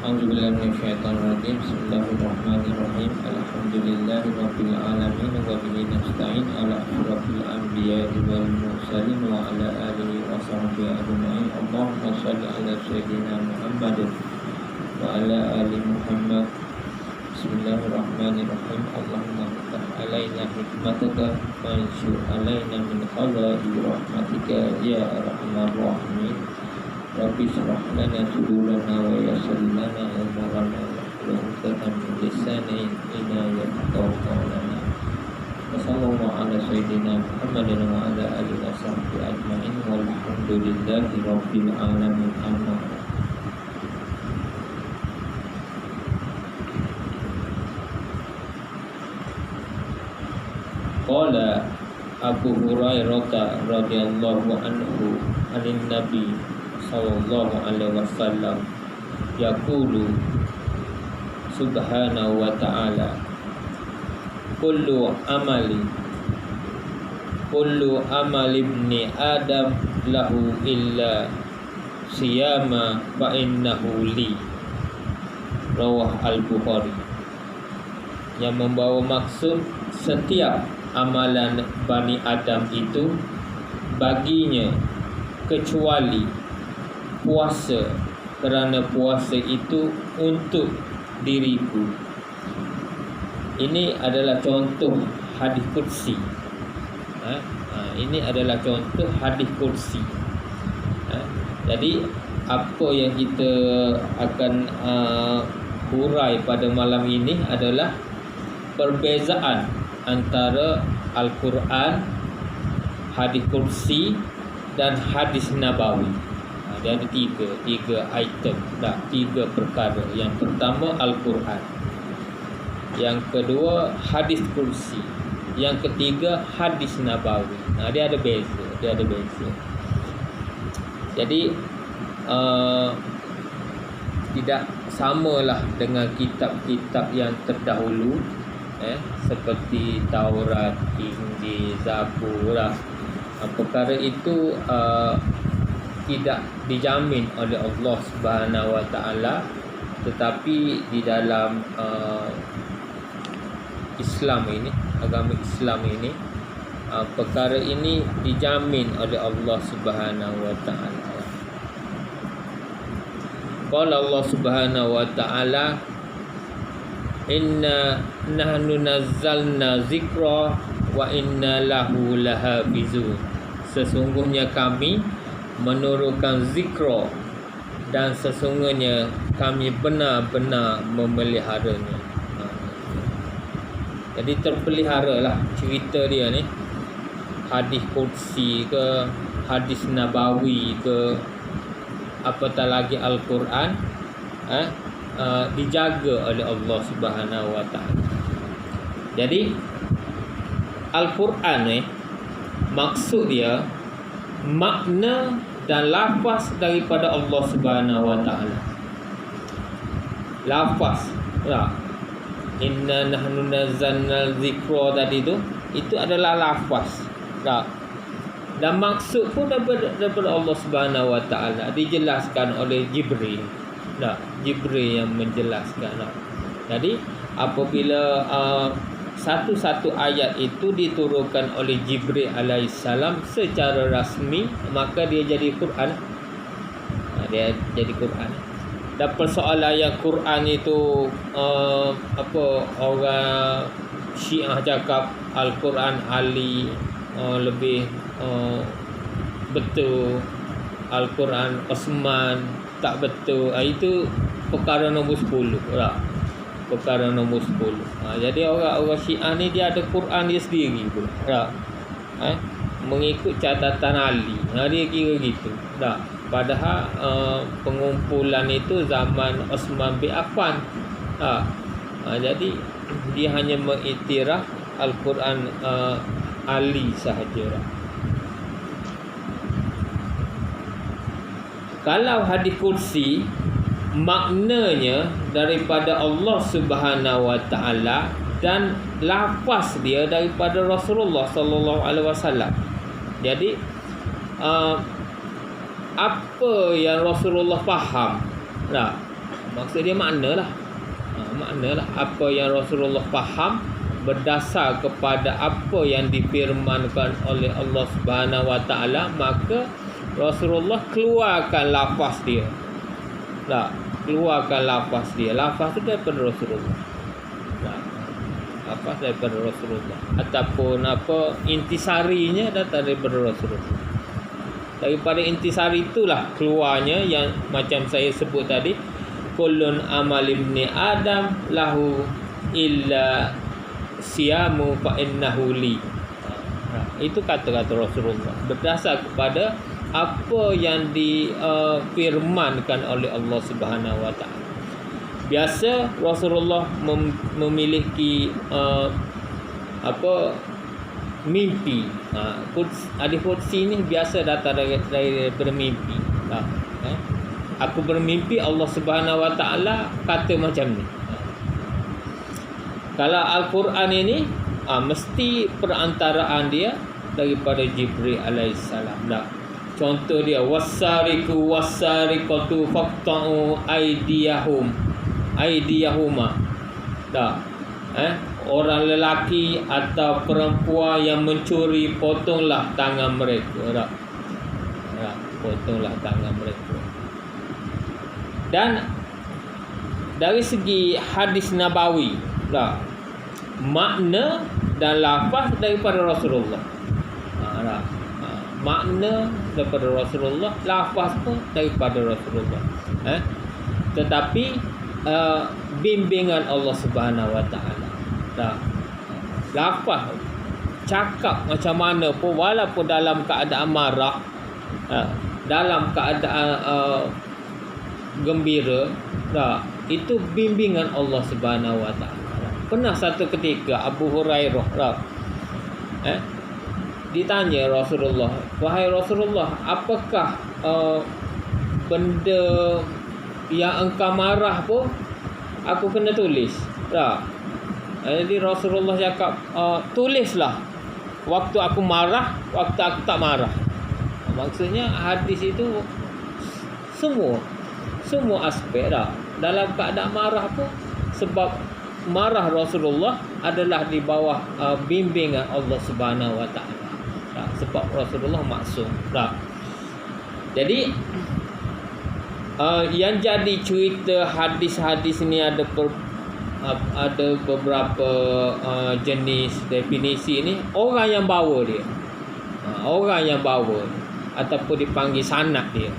A'udzubillahi minasyaitonir rajim. Bismillahirrahmanirrahim. Alhamdulillahirabbil alamin wa bihi nasta'in ala asyrafil anbiya'i wal mursalin wa ala alihi wa sahbihi ajma'in. Allahumma shalli ala sayyidina Muhammadin wa ala ali Muhammad. Bismillahirrahmanirrahim. Allahumma iftah alaina hikmataka wa ansur alaina min khaza'in rahmatika ya arhamar rahimin. Rabbi shrah lana sudurana wa yassir lana umurana wahlul 'uqdatam min lisani yafqahu qawlana. Wassallallahu ala sayyidina Muhammadin wa ala alihi washabbihi ajma'in walhamdulillahi rabbil alamin. Amma qala Abu Hurairah radhiyallahu anhu anin Nabi sallallahu alaihi wasallam yaqulu subhanahu wa ta'ala kullu amali ibni adam lahu illa siyama fa innahu li, rawah al-Bukhari. Yang membawa maksud setiap amalan Bani Adam itu baginya kecuali puasa, kerana puasa itu untuk diriku. Ini adalah contoh hadis qudsi. Ini adalah contoh hadis qudsi. Jadi apa yang kita akan hurai pada malam ini adalah perbezaan antara Al-Quran, hadis qudsi dan hadis nabawi. Dia ada tiga item, tiga perkara. Yang pertama Al-Quran, yang kedua hadis qudsi, yang ketiga hadis nabawi. Dia ada beza. Jadi tidak samalah dengan kitab-kitab yang terdahulu, seperti Taurat, Injil, Zabur. Perkara itu tidak dijamin oleh Allah Subhanahu wa taala, tetapi di dalam Islam ini, agama Islam ini, perkara ini dijamin oleh Allah Subhanahu wa taala. Qala Allah Subhanahu wa taala, inna nahnu nazzalna zikra wa inna lahu lahafizun. Sesungguhnya kami menurunkan zikra dan sesungguhnya kami benar-benar memeliharanya. Jadi terpeliharalah cerita dia ni, hadis qudsi ke, hadis nabawi ke, apatah lagi Al-Quran, dijaga oleh Allah Subhanahu wa taala. Jadi Al-Quran ni maksud dia makna dan lafaz daripada Allah Subhanahu wa taala. Lafaz, inna nahnu nazzalna dzikra tadi itu adalah lafaz. Dan maksud pun daripada Allah Subhanahu wa taala, dijelaskan oleh Jibril. Jibril yang menjelaskan. Jadi apabila satu-satu ayat itu diturunkan oleh Jibril alaihissalam secara rasmi, maka dia jadi Quran. Dia jadi Quran. Dan persoalan yang Quran itu orang Syiah cakap Al-Quran Ali lebih betul, Al-Quran Osman tak betul. Itu perkara nombor 10 perkara nombor 10. Jadi orang Syiah ni dia ada Quran dia sendiri pula. Mengikut catatan Ali. Dia kira gitu. Padahal pengumpulan itu zaman Osman bin Affan. Jadi dia hanya mengiktiraf Al-Quran Ali sahaja. Kalau hadis qudsi, maknanya daripada Allah Subhanahu wa taala dan lafaz dia daripada Rasulullah sallallahu alaihi wasallam. Jadi apa yang Rasulullah faham Maksud dia maknalah. Maknalah apa yang Rasulullah faham berdasar kepada apa yang difirmankan oleh Allah Subhanahu Wa Taala, maka Rasulullah keluarkan lafaz dia. Keluarkan lafaz dia. Lafaz itu daripada Rasulullah. Lafaz daripada Rasulullah. Ataupun intisarinya datang daripada Rasulullah. Daripada intisari itulah keluarnya yang macam saya sebut tadi, kullun amal ibni Adam lahu illa siyamu fa innahu li. Itu kata-kata Rasulullah berdasar kepada apa yang difirmankan oleh Allah Subhanahu Wa Taala. Biasa Rasulullah memiliki mimpi. Hadis qudsi ni biasa datang daripada mimpi. Aku bermimpi Allah Subhanahu Wa Taala kata macam ni. Kalau Al-Quran ini mesti perantaraan dia daripada Jibril alaihissalam. Contoh dia, wasariqu wasariqatu faqta'u aydiyahuma. Orang lelaki atau perempuan yang mencuri, potonglah tangan mereka. Potonglah tangan mereka. Dan dari segi hadis Nabawi, makna dan lafaz daripada Rasulullah. Makna daripada Rasulullah, lafaz pun daripada Rasulullah. Tetapi bimbingan Allah Subhanahu Wa Taala. Lafaz cakap macam mana pun, walaupun dalam keadaan marah, dalam keadaan gembira, itu bimbingan Allah Subhanahu Wa Taala. Pernah satu ketika Abu Hurairah ditanya Rasulullah, wahai Rasulullah, apakah benda yang engkau marah pun aku kena tulis? Jadi Rasulullah cakap, tulislah waktu aku marah, waktu aku tak marah. Maksudnya hadis itu semua aspek dalam keadaan marah pun, sebab marah Rasulullah adalah di bawah bimbingan Allah Subhanahu Wa Taala. Sebab Rasulullah maksum. Jadi yang jadi cerita hadis-hadis ni ada beberapa jenis definisi ni. Orang yang bawa dia, orang yang bawa ataupun dipanggil sanad dia.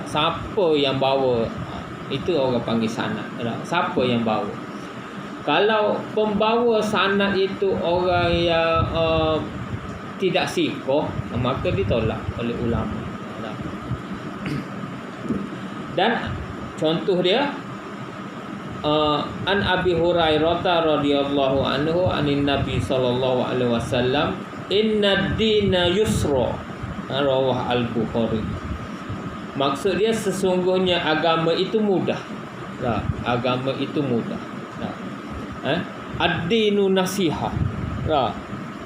Siapa yang bawa, itu orang panggil sanad. Siapa yang bawa? Kalau pembawa sanad itu orang yang tidak sikoh, maka ditolak oleh ulama. Dan contoh dia, an Abi Hurairah radhiyallahu anhu anin Nabi sallallahu alaihi wasallam, inna dina yusra, rawah Al-Bukhari. Maksud dia, sesungguhnya agama itu mudah. Agama itu mudah. Ad-dinu nasihah.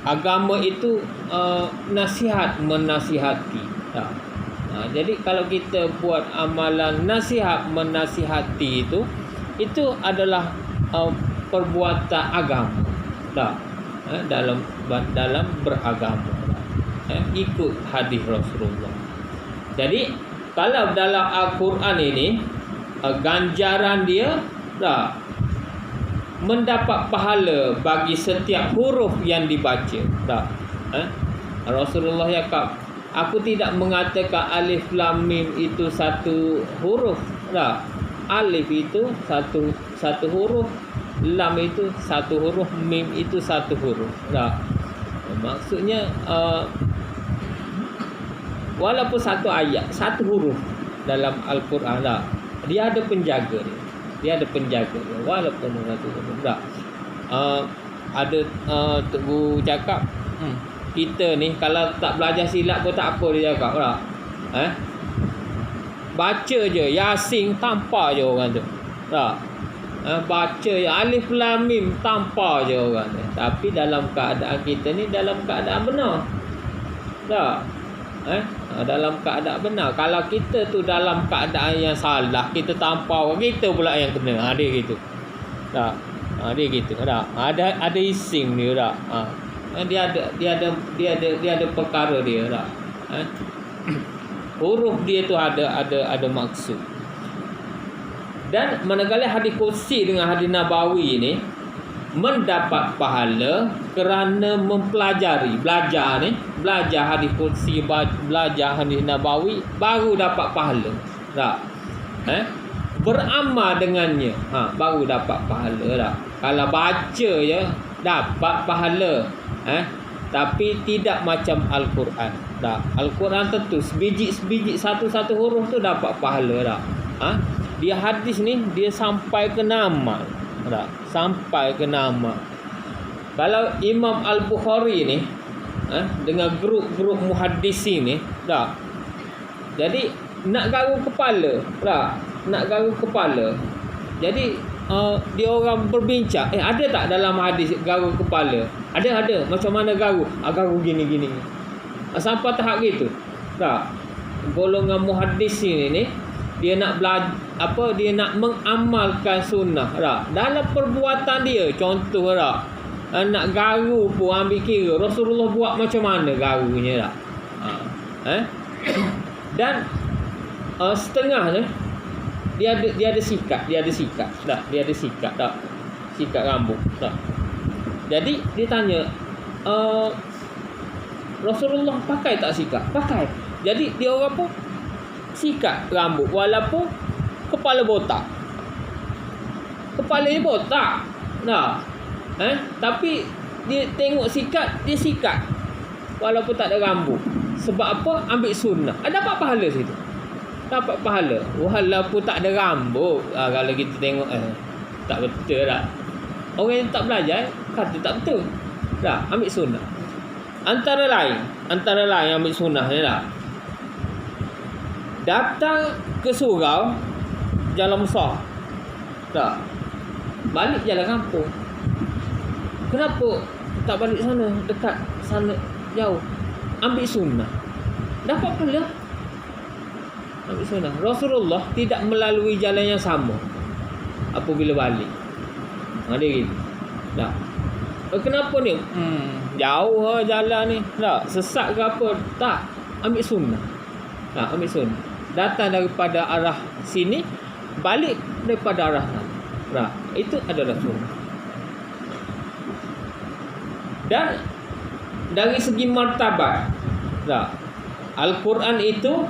Agama itu nasihat, menasihati. Jadi kalau kita buat amalan nasihat menasihati, itu adalah perbuatan agama. Dalam beragama. Ikut hadis Rasulullah. Jadi kalau dalam Al-Quran ini, ganjaran dia mendapat pahala bagi setiap huruf yang dibaca. Rasulullah cakap, aku tidak mengatakan alif lam mim itu satu huruf. Alif itu satu huruf, lam itu satu huruf, mim itu satu huruf. Maksudnya walaupun satu ayat, satu huruf dalam Al-Quran, dia ada penjaga dia. Dia ada penjaga dia, walaupun satu huruf. Ada Tugu cakap, kita ni kalau tak belajar silap pun tak apa, dia cakap. Baca je Yasin tanpa je orang tu. Baca je Alif Lam Mim tanpa je orang tu. Tapi dalam keadaan kita ni, dalam keadaan benar. Dalam keadaan benar. Kalau kita tu dalam keadaan yang salah, kita tampau, kita pula yang kena. Dia gitu. Tak. Dia gitu. Tak. Ada ising dia tak. Dia ada perkara dia tak. Huruf dia tu ada maksud. Dan manakala hadis kursi dengan hadis nabawi ni mendapat pahala kerana mempelajari, belajar hadis kursi, belajar hadis nabawi, baru dapat pahala. Tak? Beramal dengannya, baru dapat pahala. Tak? Kalau baca je dapat pahala, tapi tidak macam Al-Quran. Tak? Al-Quran tentu sebiji satu-satu huruf tu dapat pahala. Tak? Dia hadis ni dia sampai ke nama. Tak? Sampai ke nama. Kalau Imam Al-Bukhari ni dengan grup muhaddisin ni, tak? Jadi nak garu kepala, tak? Nak garu kepala. Jadi dia orang berbincang, ada tak dalam hadis garu kepala? Ada. Macam mana garu? Garu gini. Sampai tahap gitu. Tak? Golongan muhaddisin ni dia nak belajar dia nak mengamalkan sunnah. Tak? Dalam perbuatan dia, contoh tak? Nak garu pun ambil kira Rasulullah buat macam mana garunya. Tak? Dan setengah ni dia ada sikat. Tak? Dia ada sikat tak? Sikat rambut. Tak? Jadi dia tanya, Rasulullah pakai tak sikat? Pakai. Jadi dia orang pun sikat rambut walaupun kepala botak. Kepala dia botak. Nah. Tapi dia tengok sikat, dia sikat walaupun tak ada rambut. Sebab apa? Ambil sunnah. Dapat pahala situ. Dapat pahala walaupun tak ada rambut. Kalau kita tengok tak betul tak? Orang yang tak belajar kata tak betul. Tak, ambil sunnah. Antara lain ambil sunnah ni lah. Datang ke surau jalan besar. Tak. Balik jalan kampung. Kenapa tak balik sana? Dekat sana jauh. Ambil sunnah. Dapat pahala. Ambil sunnah. Rasulullah tidak melalui jalan yang sama apabila balik. Dia gitu. Tak. Kenapa ni? Jauh jalan ni. Tak. Sesat ke apa? Tak. Ambil sunnah. Tak. Ambil sunnah. Datang daripada arah sini, balik daripada arah sana. Tak. Itu adalah sunnah. Dan dari segi martabat, tak, Al-Quran itu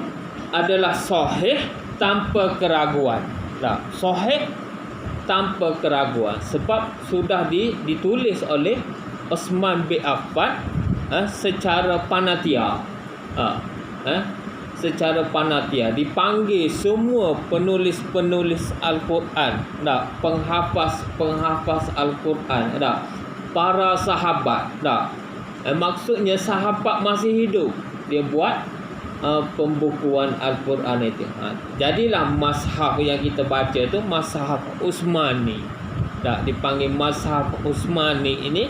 adalah sahih tanpa keraguan. Tak, sahih tanpa keraguan sebab sudah ditulis oleh Utsman bin Affan secara panitia. Secara panitia dipanggil semua penulis Al-Quran, tak, penghafaz Al-Quran, tak, para sahabat. Tak? Maksudnya sahabat masih hidup, dia buat pembukuan Al-Quran itu. Jadilah mazhab yang kita baca tu mazhab Utsmani. Tak? Dipanggil mazhab Utsmani ini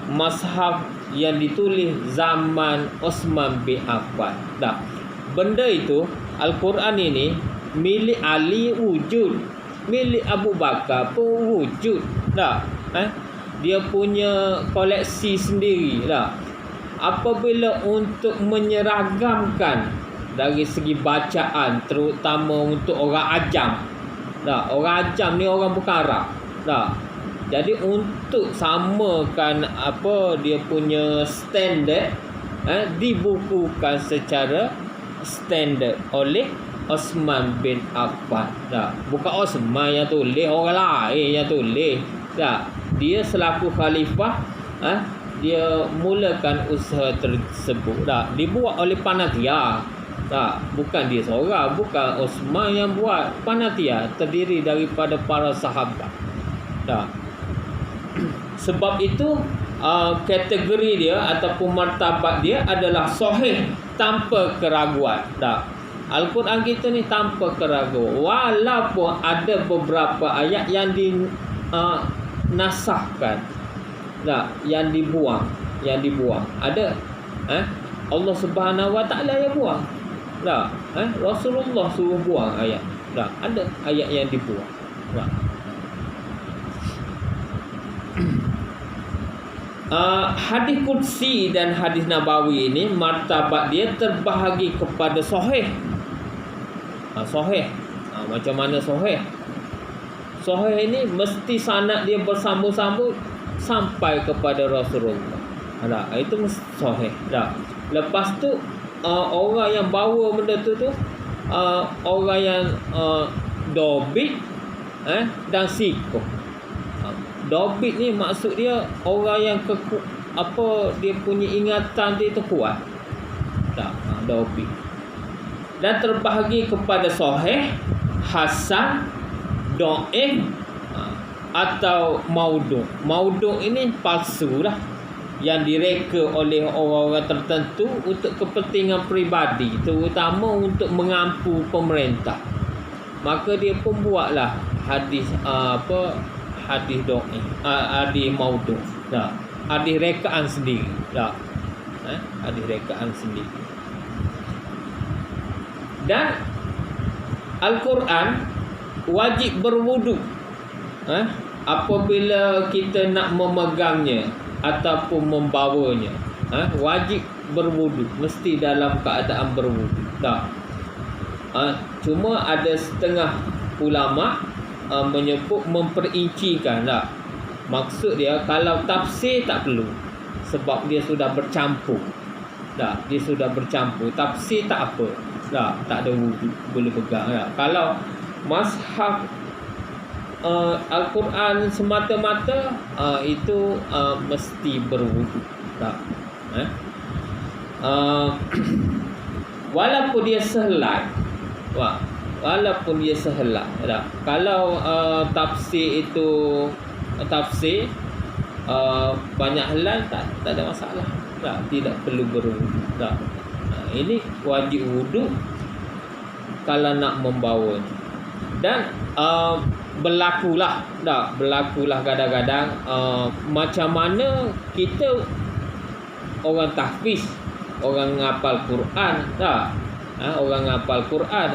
mazhab yang ditulis zaman Utsman bin Affan. Tak? Benda itu, Al-Quran ini milik Ali wujud, milik Abu Bakar pun wujud. Tak? Dia punya koleksi sendiri lah. Apabila untuk menyeragamkan dari segi bacaan, terutama untuk orang ajam. Tak? Orang ajam ni orang bukan Arab. Tak? Jadi untuk samakan dia punya standard, dibukukan secara standard oleh Utsman bin Affan. Tak? Bukan Utsman yang tulis, orang lain yang tulis. Tak? Dia selaku khalifah, dia mulakan usaha tersebut. Tak? Dibuat oleh panitia. Tak? Bukan dia seorang, bukan Utsman yang buat. Panitia terdiri daripada para sahabat. Tak? Sebab itu kategori dia ataupun martabat dia adalah sahih tanpa keraguan. Tak? Al-Quran kita ni tanpa keraguan. Walaupun ada beberapa ayat yang nasahkan, tak, yang dibuang ada Allah Subhanahu Wa Taala yang buang. Tak. Rasulullah suruh buang ayat. Tak. Ada ayat yang dibuang. Tak. Hadis Qudsi dan hadis Nabawi ini martabat dia terbahagi kepada sahih. Sahih. Macam mana sahih? Sahih ini mesti sanad dia bersambung-sambung sampai kepada Rasulullah. Itu mesti sahih. Lepas tu orang yang bawa benda tu orang yang dobit dan sikoh. Dobit ni maksud dia orang yang dia punya ingatan dia tu kuat. Dobit. Dan terbahagi kepada sahih, hasan, dhaif atau maudhu'. Maudhu' ini palsu lah, yang direka oleh orang-orang tertentu untuk kepentingan peribadi, terutama untuk mengampu pemerintah. Maka dia pun buatlah hadis hadis dhaif, hadis maudhu'. Hadis rekaan sendiri. Hadis rekaan sendiri. Dan Al-Quran wajib berwudu apabila kita nak memegangnya ataupun membawanya. Wajib berwudu, mesti dalam keadaan berwudu. Cuma ada setengah ulama menyebut memperincikan. Maksud dia kalau tafsir tak perlu, sebab dia sudah bercampur. Dia sudah bercampur. Tafsir tak apa. Tak ada wudu, boleh pegang. Kalau mazhab Al-Quran semata-mata itu mesti berwudu. Walaupun dia sehelai. Walaupun dia sehelai. Kalau tafsir itu tafsir banyak helai, tak ada masalah. Tidak perlu berwudu. Ini wajib wudu kalau nak membawanya. Dan berlakulah kadang-kadang macam mana kita orang tahfiz, orang ngapal Quran, orang ngapal Quran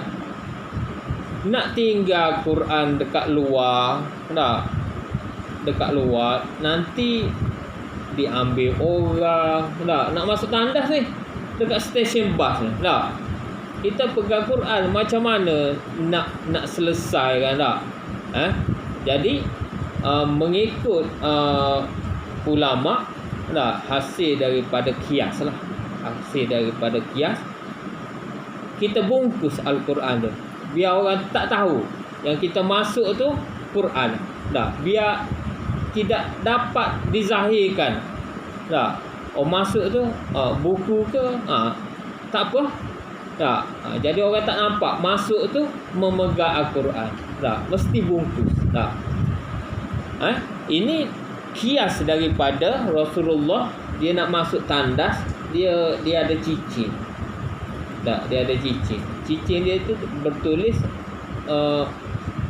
nak tinggal Quran dekat luar, dekat luar nanti diambil orang, nak masuk tandas ni dekat stesen bas ni. Kita pegang Quran macam mana nak selesaikan tak? Jadi mengikut ulama hasil daripada kias lah. Hasil daripada kias kita bungkus Al-Quran tu. Biar orang tak tahu yang kita masuk tu Quran. Biar tidak dapat dizahirkan. Masuk tu buku ke tak apa. Jadi orang tak nampak masuk tu memegang Al-Quran. Mesti bungkus. Ini kias daripada Rasulullah. Dia nak masuk tandas, dia ada cicing. Dia ada cicing. Cicing dia tu bertulis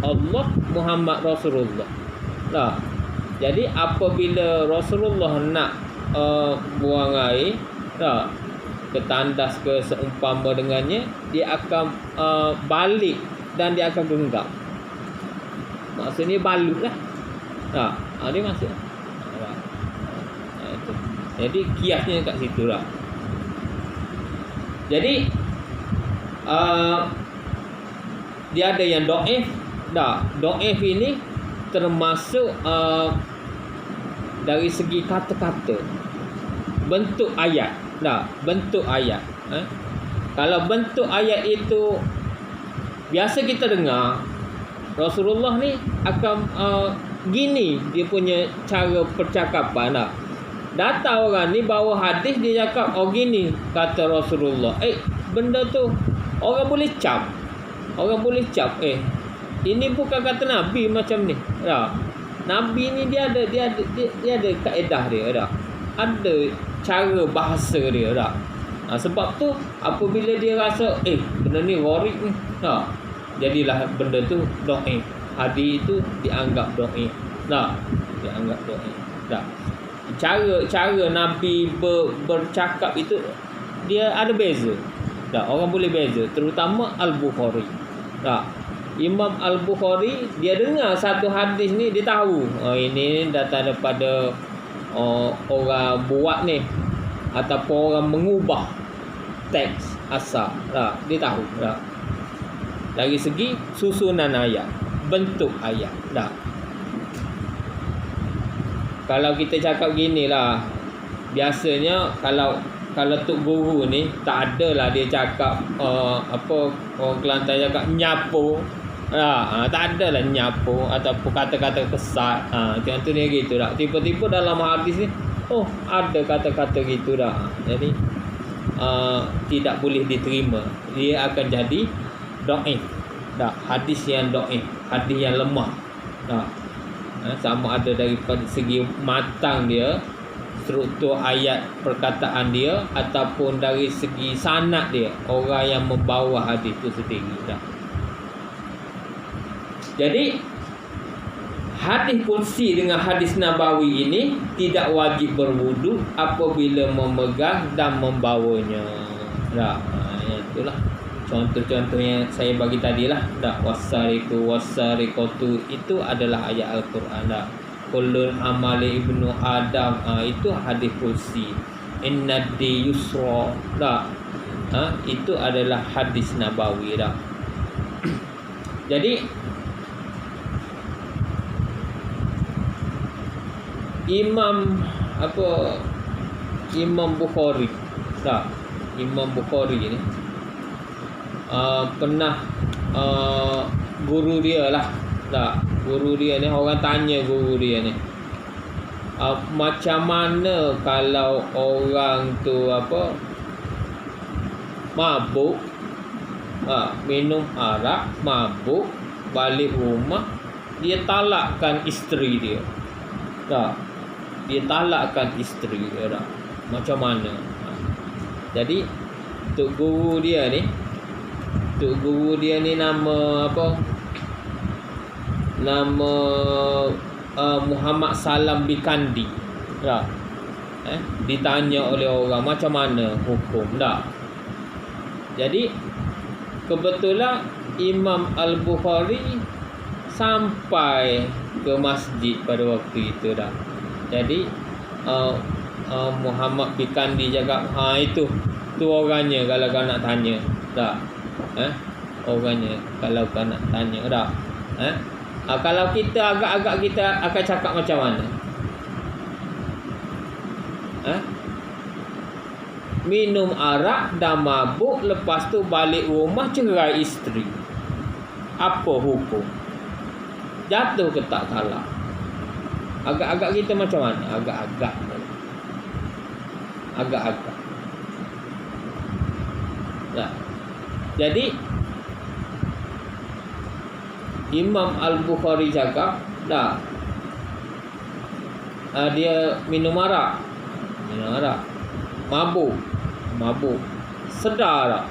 Allah Muhammad Rasulullah. Jadi apabila Rasulullah nak buang air ke tandas ke seumpama dengannya, dia akan balik dan dia akan genggam. Maksudnya balut lah. Dia masuk. Jadi kiasnya kat situ lah. Jadi dia ada yang dhaif. Dhaif ini termasuk dari segi kata-kata, bentuk ayat. Bentuk ayat. Kalau bentuk ayat itu biasa kita dengar, Rasulullah ni akan gini dia punya cara percakapan. Datang orang ni bawa hadis, dia cakap gini kata Rasulullah. Benda tu orang boleh cap. Orang boleh cap. Ini bukan kata Nabi macam ni. Nabi ni dia ada kaedah dia. Ada cara bahasa dia. Sebab tu apabila dia rasa benda ni gharib ni, jadilah benda tu dhaif. Hadis itu dianggap dhaif. Dianggap dhaif. Cara Nabi bercakap itu dia ada beza. Tak, orang boleh beza, terutama Al-Bukhari. Tak. Imam Al-Bukhari dia dengar satu hadis ni, dia tahu ini datang daripada orang buat ni ataupun orang mengubah teks asal. Tak, dia tahu. Tak. Dari segi susunan ayat, bentuk ayat. Tak. Kalau kita cakap ginilah, biasanya kalau Tok Guru ni tak adalah dia cakap apa orang Kelantan cakap nyapu. Tak adalah nyapu ataupun kata-kata kesat. Contohnya gitu dah. Tiba-tiba dalam hadis ni ada kata-kata gitu dah. Jadi tidak boleh diterima. Dia akan jadi dhaif. Dah, hadis yang dhaif, hadis yang lemah. Dah. Sama ada daripada segi matang dia, struktur ayat perkataan dia, ataupun dari segi sanad dia, orang yang membawa hadis itu sendiri. Dah. Jadi hadis kursi dengan hadis nabawi ini tidak wajib berwudu apabila memegang dan membawanya. Dah, itulah contoh-contoh yang saya bagi tadi lah. Dah, wasariku wasarikatu itu adalah ayat Al-Quran. Dah, kullun amali ibnu Adam, itu hadis kursi. Innadi yusra. Dah, itu adalah hadis nabawi. Dah. Jadi Imam Bukhari. Dah, Imam Bukhari ni pernah guru dia lah. Tak, guru dia ni, orang tanya guru dia ni, macam mana kalau orang tu mabuk, minum arak, mabuk, balik rumah, dia talakkan isteri dia. Tak, dia talakkan isteri dia. Tak, macam mana? Jadi Tok Guru dia ni nama apa? Nama Muhammad Salam Bikandi. Tak. Ditanya oleh orang macam mana hukum. Tak. Jadi kebetulan Imam Al-Bukhari sampai ke masjid pada waktu itu dah. Jadi Muhammad Bikandi cakap, itu orangnya kalau kau nak tanya. Tak. Orangnya kalau kau nak tanya. Tak. Kalau kita agak-agak kita akan cakap macam mana? Minum arak dan mabuk, lepas tu balik rumah cerai isteri. Apa hukum? Jatuh ke tak talak? Agak-agak kita macam mana? Agak-agak. Nah, jadi Imam Al-Bukhari cakap, dah, dia minum arak, mabuk, sedar tak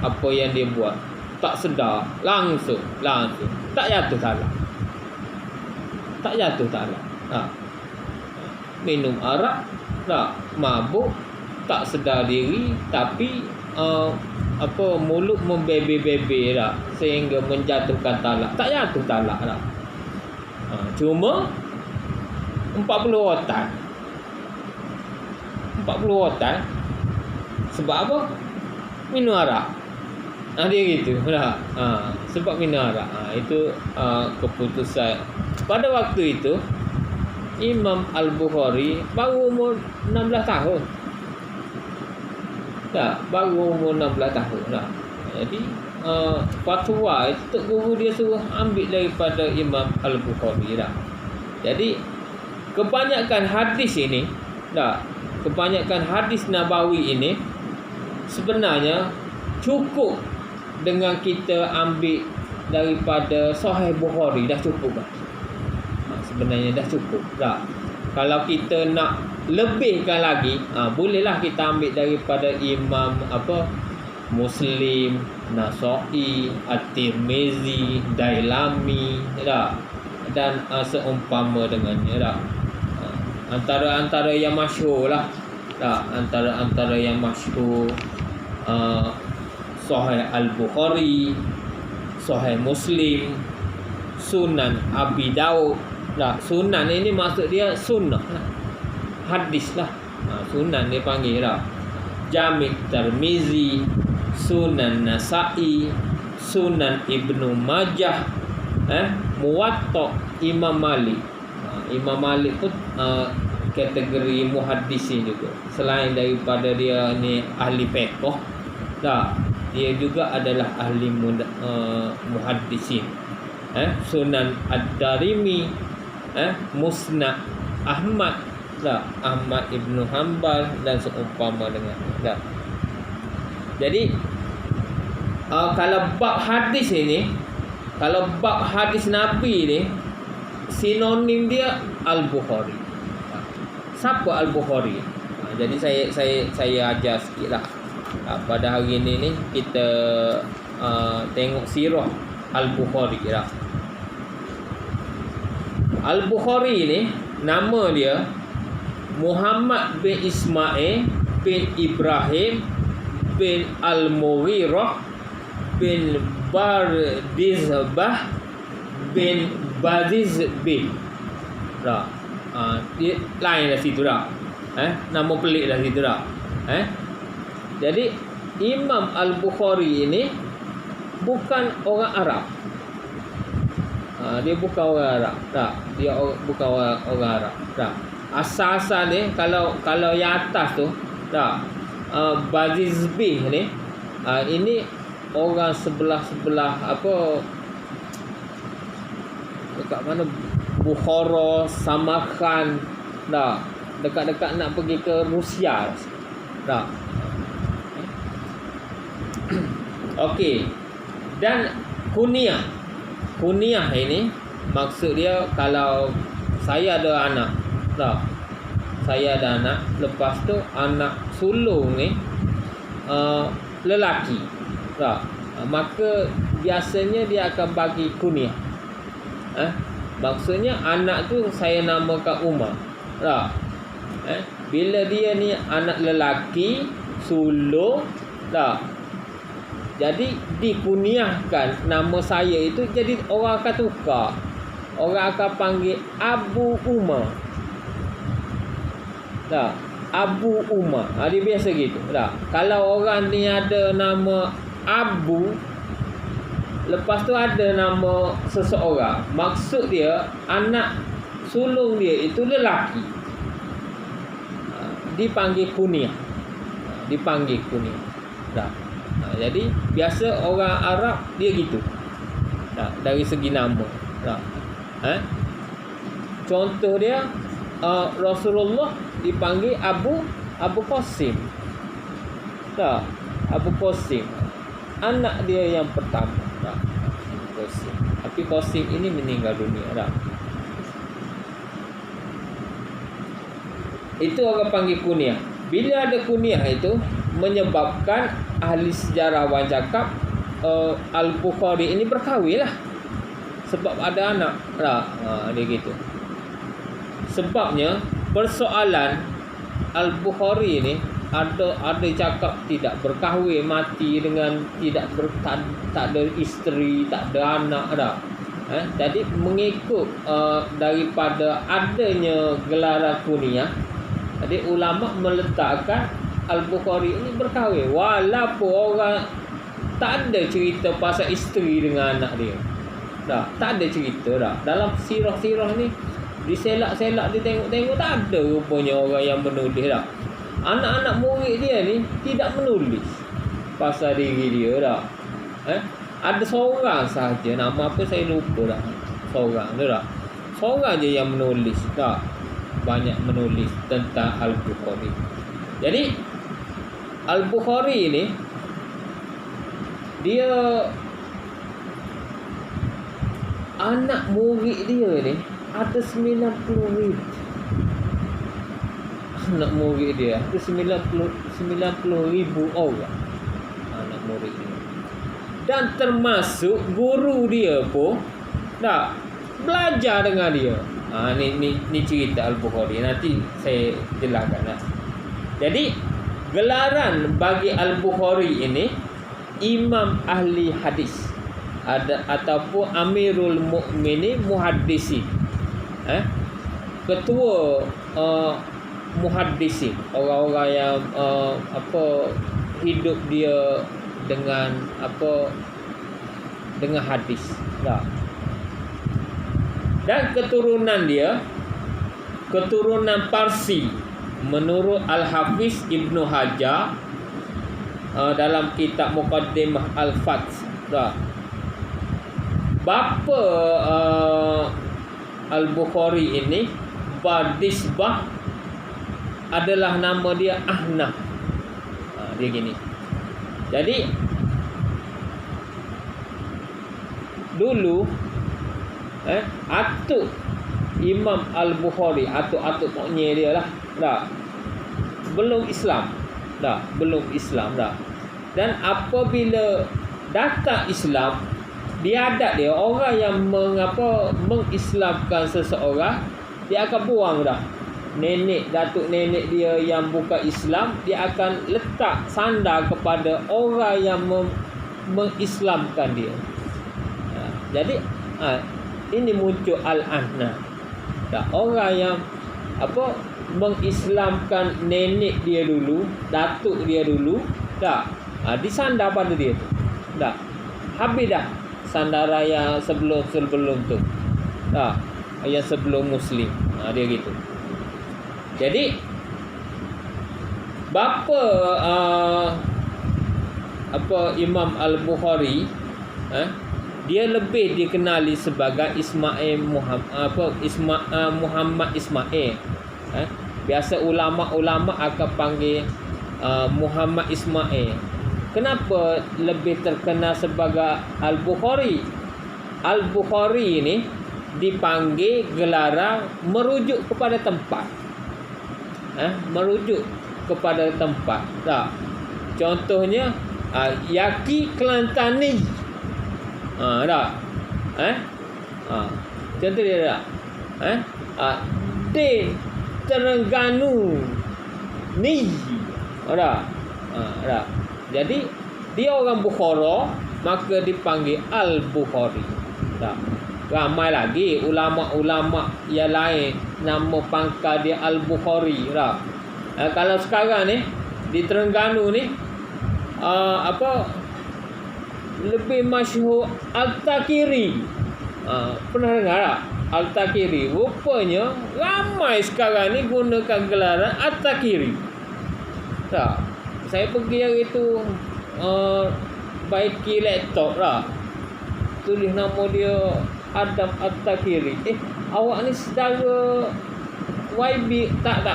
apa yang dia buat? Tak sedar, langsung tak jatuh talak. Minum arak, tak, mabuk, tak sedar diri, tapi mulut membebe-bebe dah sehingga menjatuhkan talak. Tak jatuh talak dah. Cuma 40 rotan. Sebab apa? Minum arak. Dia gitu dah. Sebab minum arak. Itu keputusan. Pada waktu itu Imam Al-Bukhari baru umur 16 tahun. Tak, baru umur 16 tahun lah. Jadi fatwa itu Tok Guru dia suruh ambil daripada Imam Al-Bukhari dah. Jadi kebanyakan hadis ini, kebanyakan hadis nabawi ini sebenarnya cukup dengan kita ambil daripada Sahih Bukhari, dah cukup dah. Sebenarnya dah cukup dah. Kalau kita nak lebihkan lagi, bolehlah kita ambil daripada Imam Muslim, Nasa'i, At-Tirmizi, Dailami, dan seumpama dengannya dah. Antara yang masyhur lah. Tak, antara yang masyhur Sahih Al-Bukhari, Sahih Muslim, Sunan Abi Daud. Nah, sunan ini maksud dia sunnah lah. Hadis lah. Sunan dia panggil lah. Jami' Tirmizi, Sunan Nasa'i, Sunan Ibnu Majah, Muwatta Imam Malik. Imam Malik pun kategori muhaddisin juga. Selain daripada dia ni ahli fiqh, dia juga adalah ahli muhaddisin. Sunan Ad-Darimi, Musnad Ahmad, Ahmad Ibnu Hanbal dan seumpama dengan. Jadi kalau bab hadis ini, kalau bab hadis Nabi ni, sinonim dia Al-Bukhari. Siapa Al-Bukhari? Jadi saya ajar sikitlah. Pada hari ini ni kita tengok sirah Al-Bukhari lah. Al-Bukhari ni nama dia Muhammad bin Ismail bin Ibrahim bin Al-Mughirah bin Bardizbah bin Bazizbih. Dia lain dah situ dah. Nama pelik dah situ dah. Jadi Imam Al-Bukhari ini bukan orang Arab. Dia bukan orang Arab. Dia bukan orang Arab. Asal-asal ni kalau yang atas tu, Bazizbih ni, ini orang sebelah apa, dekat mana, Bukhara, Samarkand, dekat-dekat nak pergi ke Rusia. Okey. Dan kunyah ini maksud dia, kalau saya ada anak, saya ada anak, lepas tu anak sulung ni lelaki, maka biasanya dia akan bagi kunyah. Maksudnya anak tu saya namakan Umar. Bila dia ni anak lelaki sulung, jadi dikunyahkan nama saya itu, jadi orang akan tukar. Orang akan panggil Abu Umar. Abu Umar. Dia biasa gitu. Kalau orang ni ada nama Abu, lepas tu ada nama seseorang, maksud dia anak sulung dia itu lelaki, dipanggil kunyah. Jadi biasa orang Arab dia gitu. Dari segi nama. Contoh dia, Rasulullah dipanggil Abu Qasim. Abu Qasim, anak dia yang pertama. Qasim. Tapi Qasim ini meninggal dunia. Itu orang panggil kunyah. Bila ada kunyah itu, menyebabkan ahli sejarawan cakap Al-Bukhari ini berkahwin lah, sebab ada anak. Dia gitu. Sebabnya persoalan Al-Bukhari ini, ada cakap tidak berkahwin, mati dengan tak ada isteri, tak ada anak dah. Jadi mengikut daripada adanya gelaran kunyah, jadi ulama meletakkan Al-Bukhari ini berkahwin, walaupun orang tak ada cerita pasal isteri dengan anak dia. Tak ada cerita dah. Dalam sirah-sirah ni diselak-selak, ditengok-tengok, tak ada rupanya orang yang menulis dah. Anak-anak murid dia ni tidak menulis pasal diri dia dah. Ada seorang sahaja, nama apa saya lupa dah. Seorang je yang menulis dah. Banyak menulis tentang Al-Bukhari. Jadi Al-Bukhari ni, dia anak murid dia ni ada 90,000. Anak murid dia ada 90,000 orang anak murid dia. Dan termasuk guru dia pun belajar dengan dia. Ni cerita Al-Bukhari. Nanti saya jelaskan lah. Jadi gelaran bagi Al-Bukhari ini imam ahli hadis ataupun Amirul Mukminin Muhaddisin. Ketua muhaddisin, orang-orang yang hidup dia dengan dengan hadis. Dan keturunan dia keturunan Parsi menurut Al-Hafiz Ibnu Hajar dalam kitab Muqaddimah Al-Fath. Bapa Al-Bukhari ini berdisbah adalah nama dia Ahnaf. Dia gini. Jadi dulu atuk Imam Al-Bukhari, atuk pokoknya dia lah, belum Islam. Dan apabila datang Islam, dia adat dia, orang yang mengislamkan seseorang, dia akan buang datuk nenek dia yang bukan Islam, dia akan letak sandar kepada orang yang mengislamkan dia. Jadi ini muncul Al-Ahnaf. Orang yang mengislamkan nenek dia dulu, datuk dia dulu, disandar pada dia tu. Habis dah sandara yang sebelum tu. Yang sebelum Muslim. Dia gitu. Jadi bapa Imam Al-Bukhari, dia lebih dikenali sebagai Muhammad Ismail. Biasa ulama-ulama akan panggil Muhammad Ismail. Kenapa lebih terkenal sebagai Al-Bukhari? Al-Bukhari ini dipanggil gelaran merujuk kepada tempat. Merujuk kepada tempat. Contohnya Yaki Kelantani. Contoh dia Din Terengganu ni. Jadi dia orang Bukhara, maka dipanggil Al-Bukhari. Ramai lagi ulama-ulama yang lain nama pangkal dia Al-Bukhari. Kalau sekarang ni di Terengganu ni lebih masyhur Al-Takiri. Pernah dengar tak? Al-Takiri. Rupanya ramai sekarang ni gunakan gelaran Al-Takiri. Saya pergi hari tu baiki laptop tulis nama dia Adam Al-Takiri. Awak ni saudara YB tak.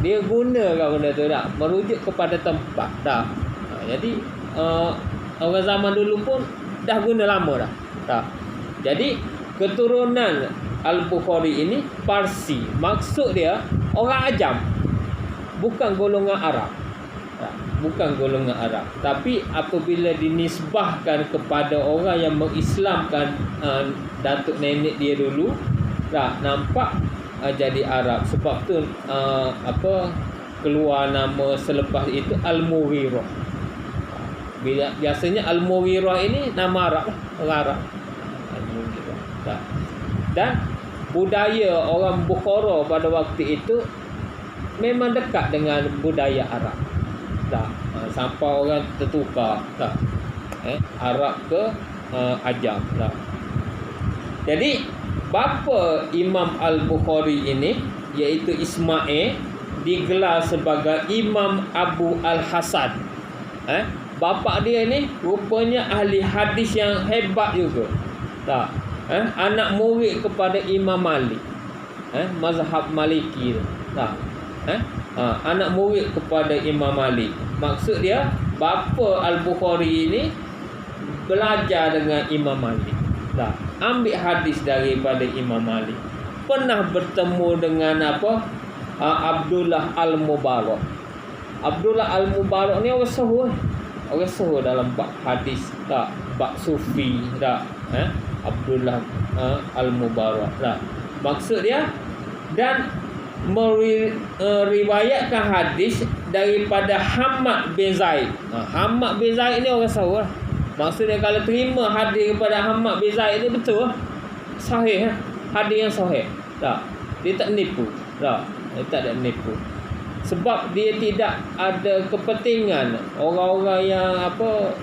Dia gunakan benda tu merujuk kepada tempat jadi orang zaman dulu pun dah guna lama dah. Jadi keturunan Al-Bukhari ini Parsi. Maksud dia orang Ajam, bukan golongan Arab. Tapi apabila dinisbahkan kepada orang yang mengislamkan datuk nenek dia dulu, nampak jadi Arab. Sebab tu keluar nama selepas itu Al-Mughirah. Biasanya Al-Mughirah ini nama Arab lah, orang Arab. Al-Mughirah. Dan budaya orang Bukhara pada waktu itu memang dekat dengan budaya Arab. Sampai orang tertukar Arab ke Ajam. Jadi bapa Imam Al-Bukhari ini iaitu Ismail digelar sebagai Imam Abu Al-Hasan. Bapa dia ni rupanya ahli hadis yang hebat juga. Anak murid kepada Imam Malik. Mazhab Maliki tu. Anak murid kepada Imam Malik. Maksud dia bapa Al-Bukhari ini belajar dengan Imam Malik. Ambil hadis daripada Imam Malik. Pernah bertemu dengan Abdullah Al-Mubarak. Abdullah Al-Mubarak ni orang suhu dalam bab hadis, bab sufi, Abdullah Al-Mubarak. Maksud dia, dan meriwayatkan hadis daripada Hammad bin Zaid. Hammad bin Zaid ni orang sahih lah. Maksudnya kalau terima hadis daripada Hammad bin Zaid ni betul lah. Sahih lah. Hadis yang sahih. Tak. Dia tak nipu. Tak. Dia tak ada nipu. Sebab dia tidak ada kepentingan orang-orang yang apa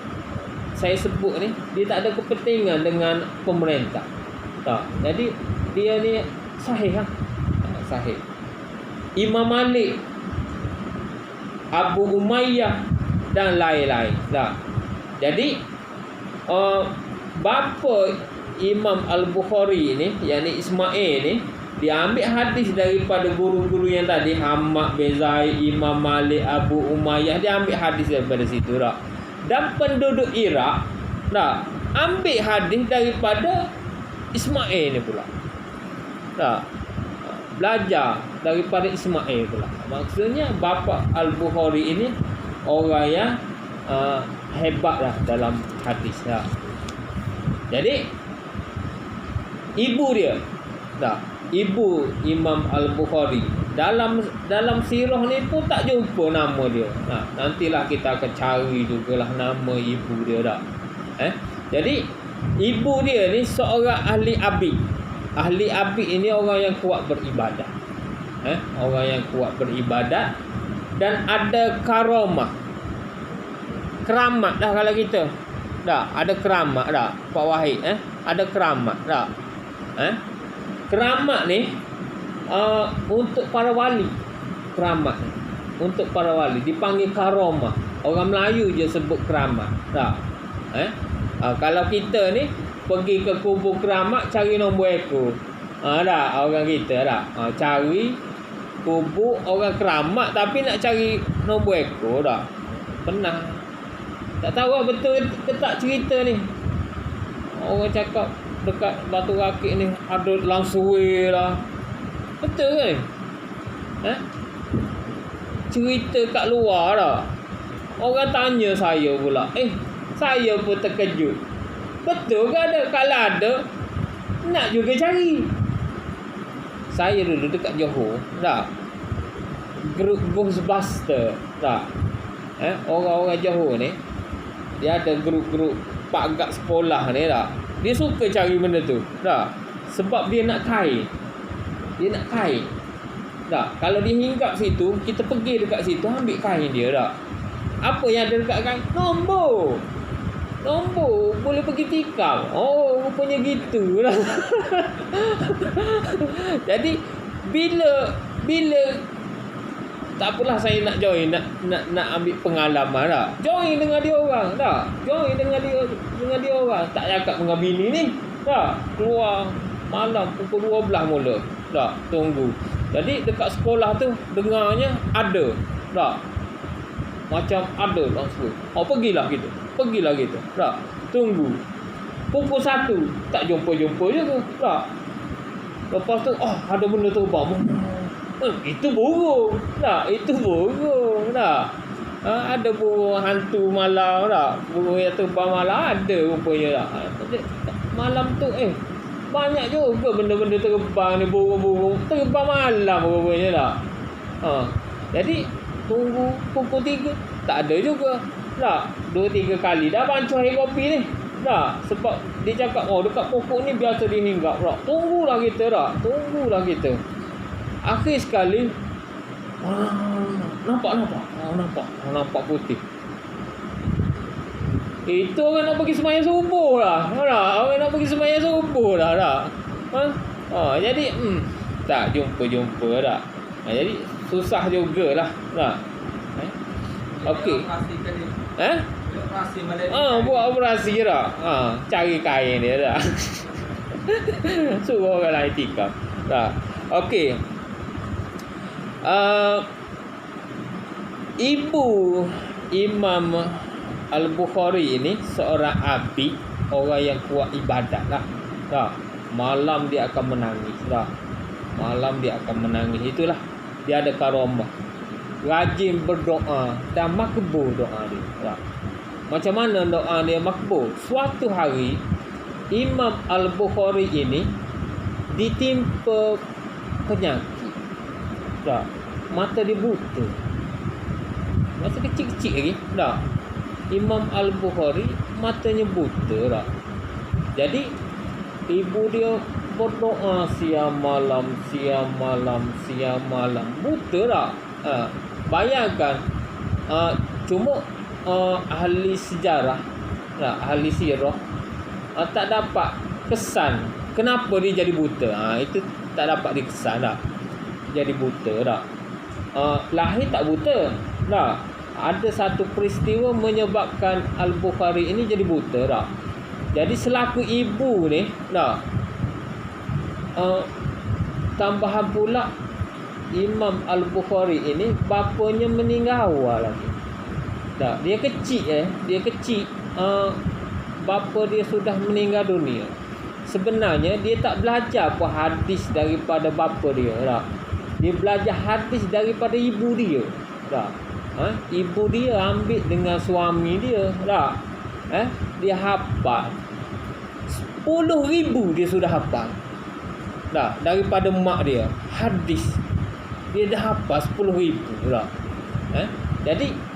saya sebut ni, dia tak ada kepentingan dengan pemerintah. Tak. Jadi dia ni sahih lah. Sahih. Imam Malik, Abu Umayyah dan lain-lain. Tak. Jadi bapa Imam Al-Bukhari ni, yakni Ismail ni, dia ambil hadis daripada guru-guru yang tadi, Hammad bin Zaid, Imam Malik, Abu Umayyah, dia ambil hadis daripada situ tak. Dan penduduk Iraq tak ambil hadis daripada Ismail ni pula. Tak. Belajar daripada Ismail pula. Maksudnya bapa Al-Bukhari ini orang yang hebat lah dalam hadis lah. Jadi ibu dia tak, ibu Imam Al-Bukhari dalam sirah ni pun tak jumpa nama dia. Nantilah kita akan cari jugalah nama ibu dia tak. Jadi ibu dia ni seorang ahli abid. Ahli abid ini orang yang kuat beribadat. Orang yang kuat beribadat dan ada karamah. Keramat dah kalau kita. Tak, ada keramat tak? Pak Wahid, ada keramat tak? Keramat ni untuk para wali. Keramat ni untuk para wali dipanggil karamah. Orang Melayu je sebut keramat. Tak? Kalau kita ni pergi ke kubur keramat cari nombor ekor. Tak, orang kita tak. Cari kubur orang keramat tapi nak cari nombor ekor tak. Pernah. Tak tahu lah betul ke tak cerita ni. Orang cakap dekat Batu Rakit ni ada langsui lah. Betul ke ni? Cerita kat luar tak. Orang tanya saya pula. Saya pun terkejut. Betul ke ada? Kalau ada, nak juga cari. Saya dulu dekat Johor tak. Grup Ghostbuster tak. Orang-orang Johor ni, dia ada grup-grup pak gak sekolah ni tak. Dia suka cari benda tu tak. Sebab dia nak kait. Dia nak kait tak. Kalau dia hinggap situ, kita pergi dekat situ ambil kain dia tak. Apa yang ada dekat kain? Nombor boleh pergi tikam. Rupanya gitu lah. Jadi bila tak apalah saya nak join, nak ambil pengalaman tak. Join dengan dia orang tak. Join dengan dia orang. Tak cakap dengan bini ni tak. Keluar malam pukul 12 mula tak. Tunggu. Jadi dekat sekolah tu dengarnya ada tak. Macam ada langsung. Pergilah kita tak. Tunggu pukul 1 tak jumpa juga tak. Lepas tu ada benda terbang. Itu burung tak. Ada burung hantu malam tak. Burung yang terbang malam ada rupanya tak. Malam tu banyak juga benda-benda terbang ni. Burung-burung terbang malam rupanya tak. Jadi tunggu pukul 3 tak ada juga tak. 2-3 kali dah bancuh air kopi ni tak. Sebab dia cakap dekat pokok ni biasa dia hinggap tak. Tunggulah kita. Akhir sekali nampak putih. Itu orang nak pergi sembahyang subuh lah. Orang nak pergi sembahyang subuh lah tak. Jadi tak jumpa tak. Jadi susah jugalah tak. Okey. Buat operasi tak. Cari kain dia tak. Suruh orang lain tikam tak. Okey. Ibu Imam Al-Bukhari ini seorang abid, orang yang kuat ibadat lah tak. Malam dia akan menangis tak. Itulah dia ada karamah. Rajin berdoa dan makbul doa dia tak. Macam mana doa dia makbul? Suatu hari Imam Al-Bukhari ini ditimpa penyakit. Tak. Mata dia buta. Masa kecil-kecil lagi. Tak. Imam Al-Bukhari matanya buta. Tak. Jadi ibu dia berdoa siang malam. Buta tak? Bayangkan. Cuma ahli sejarah, ahli sirah tak dapat kesan kenapa dia jadi buta. Itu tak dapat dikesan tak? Jadi buta tak? Lahir tak buta tak? Ada satu peristiwa menyebabkan Al-Bukhari ini jadi buta tak? Jadi selaku ibu ni tak? Tambahan pula Imam Al-Bukhari ini bapanya meninggal awal lagi. Tak, dia kecil. Bapa dia sudah meninggal dunia. Sebenarnya dia tak belajar apa hadis daripada bapa dia, tak. Dia belajar hadis daripada ibu dia, tak. Ibu dia ambil dengan suami dia, tak. Dia hafal 10,000 dia sudah hafal. Tak, daripada mak dia hadis. Dia dah hafal 10,000, tak. Jadi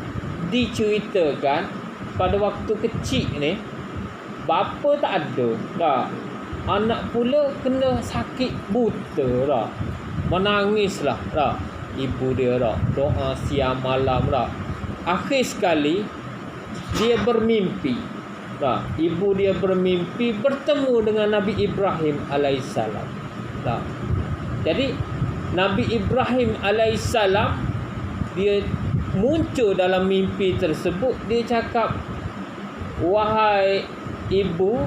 diceritakan pada waktu kecil ni bapa tak ada tak, anak pula kena sakit buta tak, menangislah tak ibu dia tak, doa siang malam tak. Akhir sekali dia bermimpi tak, ibu dia bermimpi bertemu dengan Nabi Ibrahim alaihissalam tak. Jadi Nabi Ibrahim alaihissalam dia muncul dalam mimpi tersebut. Dia cakap, wahai ibu,